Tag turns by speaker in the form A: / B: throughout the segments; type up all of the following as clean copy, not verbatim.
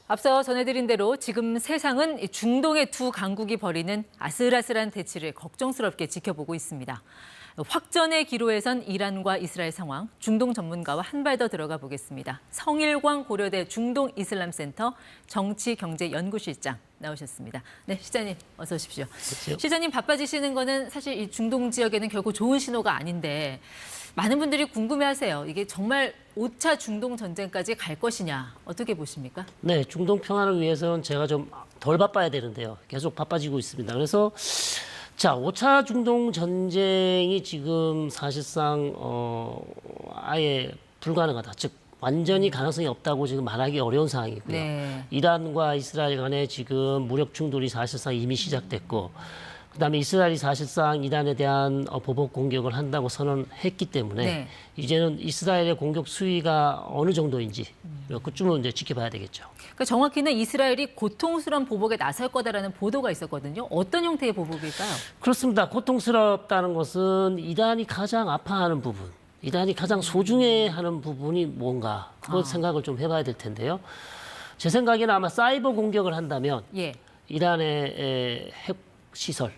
A: 앞서 전해드린 대로 지금 세상은 중동의 두 강국이 벌이는 아슬아슬한 대치를 걱정스럽게 지켜보고 있습니다. 확전의 기로에 선 이란과 이스라엘 상황, 중동 전문가와 한 발 더 들어가 보겠습니다. 성일광 고려대 중동이슬람센터 정치경제연구실장 나오셨습니다. 네, 시장님 어서 오십시오.
B: 그렇죠.
A: 시장님 바빠지시는 거는 사실 이 중동 지역에는 결코 좋은 신호가 아닌데 많은 분들이 궁금해하세요. 이게 정말 5차 중동 전쟁까지 갈 것이냐 어떻게 보십니까?
B: 네, 중동 평화를 위해서는 제가 좀 덜 바빠야 되는데요. 계속 바빠지고 있습니다. 그래서 자, 5차 중동 전쟁이 지금 사실상 아예 불가능하다. 즉 완전히 가능성이 없다고 지금 말하기 어려운 상황이고요.
A: 네.
B: 이란과 이스라엘 간에 지금 무력 충돌이 사실상 이미 시작됐고 그다음에 이스라엘이 사실상 이란에 대한 보복 공격을 한다고 선언했기 때문에
A: 네.
B: 이제는 이스라엘의 공격 수위가 어느 정도인지 그쯤은 이제 지켜봐야 되겠죠.
A: 그러니까 정확히는 이스라엘이 고통스러운 보복에 나설 거다라는 보도가 있었거든요. 어떤 형태의 보복일까요?
B: 그렇습니다. 고통스럽다는 것은 이란이 가장 아파하는 부분, 이란이 가장 소중해하는 부분이 뭔가 그 생각을 좀 해봐야 될 텐데요. 제 생각에는 아마 사이버 공격을 한다면
A: 예.
B: 이란의 핵 시설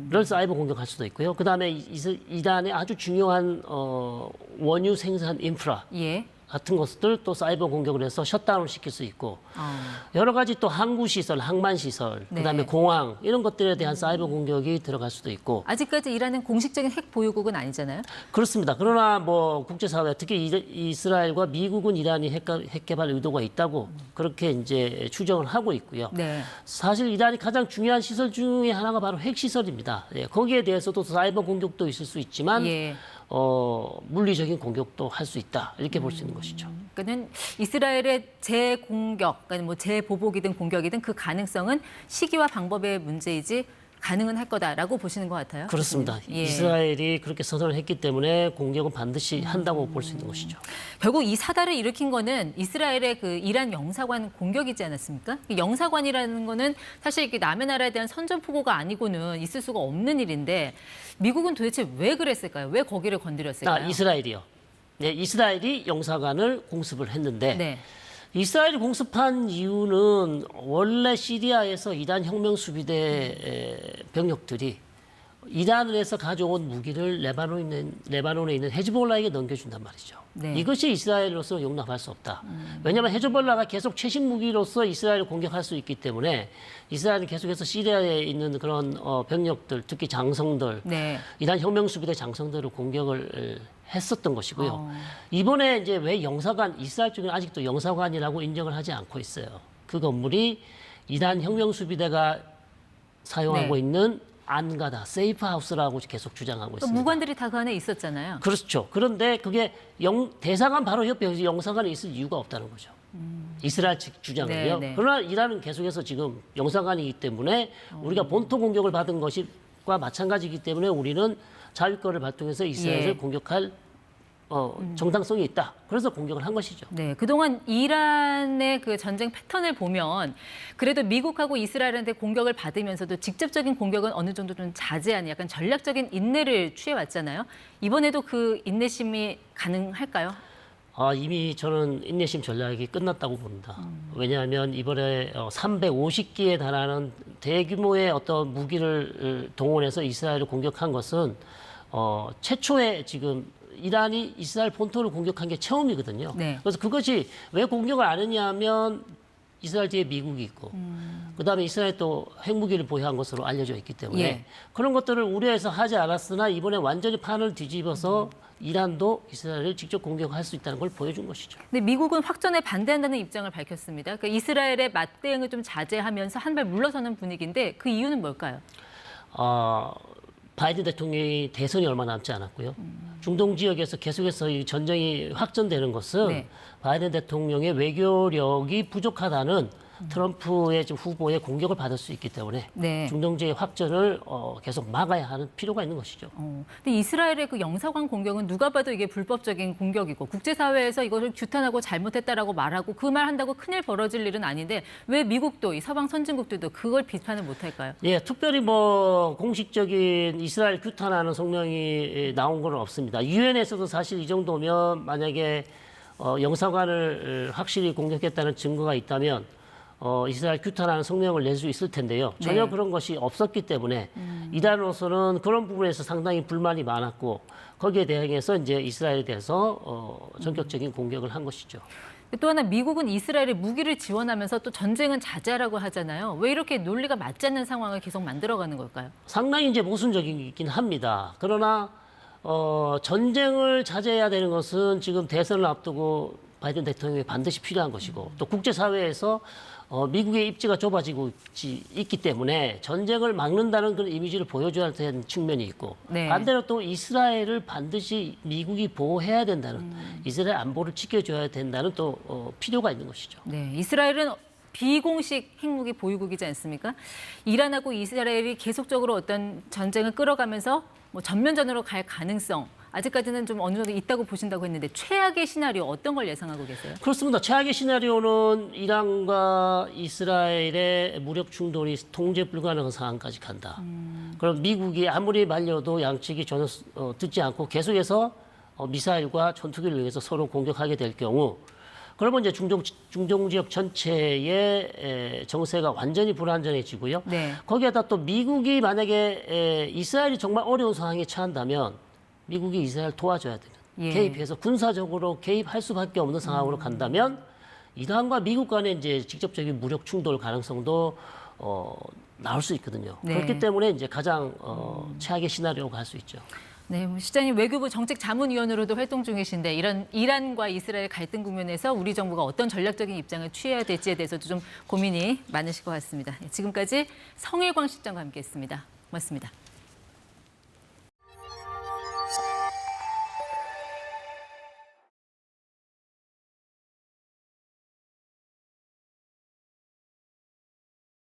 B: 를 사이버 공격할 수도 있고요. 그다음에 이란의 아주 중요한 원유 생산 인프라
A: 예.
B: 같은 것들 또 사이버 공격을 해서 셧다운을 시킬 수 있고 여러 가지 또 항구 시설, 항만 시설, 그다음에
A: 네.
B: 공항 이런 것들에 대한 사이버 공격이 들어갈 수도 있고
A: 아직까지 이란은 공식적인 핵 보유국은 아니잖아요.
B: 그렇습니다. 그러나 뭐 국제사회 특히 이스라엘과 미국은 이란이 핵 개발 의도가 있다고 그렇게 이제 추정을 하고 있고요.
A: 네.
B: 사실 이란이 가장 중요한 시설 중에 하나가 바로 핵 시설입니다. 예, 거기에 대해서도 사이버 공격도 있을 수 있지만
A: 예.
B: 물리적인 공격도 할 수 있다 이렇게 볼 수 있는 것이죠.
A: 그러니까는 이스라엘의 재공격, 그러니까 뭐 재보복이든 공격이든 그 가능성은 시기와 방법의 문제이지 가능은 할 거다라고 보시는 것 같아요.
B: 그렇습니다.
A: 예.
B: 이스라엘이 그렇게 선언을 했기 때문에 공격은 반드시 한다고 볼 수 있는 것이죠.
A: 결국 이 사달을 일으킨 거는 이스라엘의 그 이란 영사관 공격이지 않았습니까? 이 영사관이라는 거는 사실 이게 남의 나라에 대한 선전포고가 아니고는 있을 수가 없는 일인데 미국은 도대체 왜 그랬을까요? 왜 거기를 건드렸을까요?
B: 이스라엘이요. 네, 이스라엘이 영사관을 공습을 했는데
A: 네.
B: 이스라엘이 공습한 이유는 원래 시리아에서 이란 혁명수비대 병력들이 이란에서 가져온 무기를 레바논에 있는 헤즈볼라에게 넘겨준단 말이죠.
A: 네.
B: 이것이 이스라엘로서 용납할 수 없다. 왜냐하면 헤즈볼라가 계속 최신 무기로서 이스라엘을 공격할 수 있기 때문에 이스라엘은 계속해서 시리아에 있는 그런 병력들, 특히 장성들,
A: 네.
B: 이란 혁명수비대 장성들을 공격을 했었던 것이고요. 이번에 이제 왜 영사관, 이스라엘 쪽은 아직도 영사관이라고 인정을 하지 않고 있어요. 그 건물이 이란 혁명수비대가 사용하고
A: 네.
B: 있는 안가다, 세이프하우스라고 계속 주장하고 있습니다.
A: 무관들이 다 그 안에 있었잖아요.
B: 그렇죠. 그런데 그게 대사관 바로 옆에 영사관에 있을 이유가 없다는 거죠. 이스라엘 측 주장은요.
A: 네, 네.
B: 그러나 이란은 계속해서 지금 영사관이기 때문에 우리가 본토 공격을 받은 것과 마찬가지이기 때문에 우리는 자위권을 발동해서 이스라엘을
A: 예.
B: 공격할 정당성이 있다. 그래서 공격을 한 것이죠.
A: 네, 그동안 이란의 그 전쟁 패턴을 보면 그래도 미국하고 이스라엘한테 공격을 받으면서도 직접적인 공격은 어느 정도 좀 자제하는 약간 전략적인 인내를 취해왔잖아요. 이번에도 그 인내심이 가능할까요?
B: 이미 저는 인내심 전략이 끝났다고 봅니다. 왜냐하면 이번에 350기에 달하는 대규모의 어떤 무기를 동원해서 이스라엘을 공격한 것은 최초의 지금 이란이 이스라엘 본토를 공격한 게 처음이거든요.
A: 네.
B: 그래서 그것이 왜 공격을 안 했냐면 이스라엘 뒤에 미국이 있고 그다음에 이스라엘 또 핵무기를 보유한 것으로 알려져 있기 때문에
A: 예.
B: 그런 것들을 우려해서 하지 않았으나 이번에 완전히 판을 뒤집어서 이란도 이스라엘을 직접 공격할 수 있다는 걸 보여준 것이죠.
A: 근데 미국은 확전에 반대한다는 입장을 밝혔습니다. 그러니까 이스라엘의 맞대응을 좀 자제하면서 한 발 물러서는 분위기인데 그 이유는 뭘까요?
B: 바이든 대통령이 대선이 얼마 남지 않았고요. 중동 지역에서 계속해서 이 전쟁이 확전되는 것은
A: 네.
B: 바이든 대통령의 외교력이 부족하다는 트럼프의 지금 후보의 공격을 받을 수 있기 때문에
A: 네.
B: 중동 지역 확전을 계속 막아야 하는 필요가 있는 것이죠.
A: 근데 이스라엘의 그 영사관 공격은 누가 봐도 이게 불법적인 공격이고 국제사회에서 이것을 규탄하고 잘못했다라고 말하고 그 말 한다고 큰일 벌어질 일은 아닌데 왜 미국도 이 서방 선진국들도 그걸 비판을 못할까요?
B: 예, 특별히 뭐 공식적인 이스라엘 규탄하는 성명이 나온 건 없습니다. 유엔에서도 사실 이 정도면 만약에 영사관을 확실히 공격했다는 증거가 있다면 이스라엘 규탄하는 성명을 낼 수 있을 텐데요. 전혀
A: 네.
B: 그런 것이 없었기 때문에 이란으로서는 그런 부분에서 상당히 불만이 많았고 거기에 대응해서 이제 이스라엘에 대해서 전격적인 공격을 한 것이죠.
A: 또 하나 미국은 이스라엘에 무기를 지원하면서 또 전쟁은 자제하라고 하잖아요. 왜 이렇게 논리가 맞지 않는 상황을 계속 만들어가는 걸까요?
B: 상당히 이제 모순적이긴 합니다. 그러나 전쟁을 자제해야 되는 것은 지금 대선을 앞두고 바이든 대통령이 반드시 필요한 것이고 또 국제사회에서 미국의 입지가 좁아지고 있기 때문에 전쟁을 막는다는 그런 이미지를 보여줘야 되는 측면이 있고
A: 네.
B: 반대로 또 이스라엘을 반드시 미국이 보호해야 된다는 이스라엘 안보를 지켜줘야 된다는 또 필요가 있는 것이죠.
A: 네, 이스라엘은 비공식 핵무기 보유국이지 않습니까? 이란하고 이스라엘이 계속적으로 어떤 전쟁을 끌어가면서 뭐 전면전으로 갈 가능성 아직까지는 좀 어느 정도 있다고 보신다고 했는데 최악의 시나리오 어떤 걸 예상하고 계세요?
B: 그렇습니다. 최악의 시나리오는 이란과 이스라엘의 무력 충돌이 통제 불가능한 상황까지 간다. 그럼 미국이 아무리 말려도 양측이 전혀 듣지 않고 계속해서 미사일과 전투기를 이용해서 서로 공격하게 될 경우 그러면 이제 중동 지역 전체의 정세가 완전히 불안정해지고요.
A: 네.
B: 거기에다 또 미국이 만약에 이스라엘이 정말 어려운 상황에 처한다면 미국이 이스라엘 도와줘야 되는
A: 예.
B: 개입해서 군사적으로 개입할 수밖에 없는 상황으로 간다면 이란과 미국 간의 이제 직접적인 무력 충돌 가능성도 나올 수 있거든요.
A: 네.
B: 그렇기 때문에 이제 가장 최악의 시나리오가 갈 수 있죠.
A: 네, 시장님 외교부 정책자문위원으로도 활동 중이신데 이런 이란과 이스라엘 갈등 국면에서 우리 정부가 어떤 전략적인 입장을 취해야 될지에 대해서도 좀 고민이 많으실 것 같습니다. 지금까지 성일광 실장과 함께했습니다. 고맙습니다.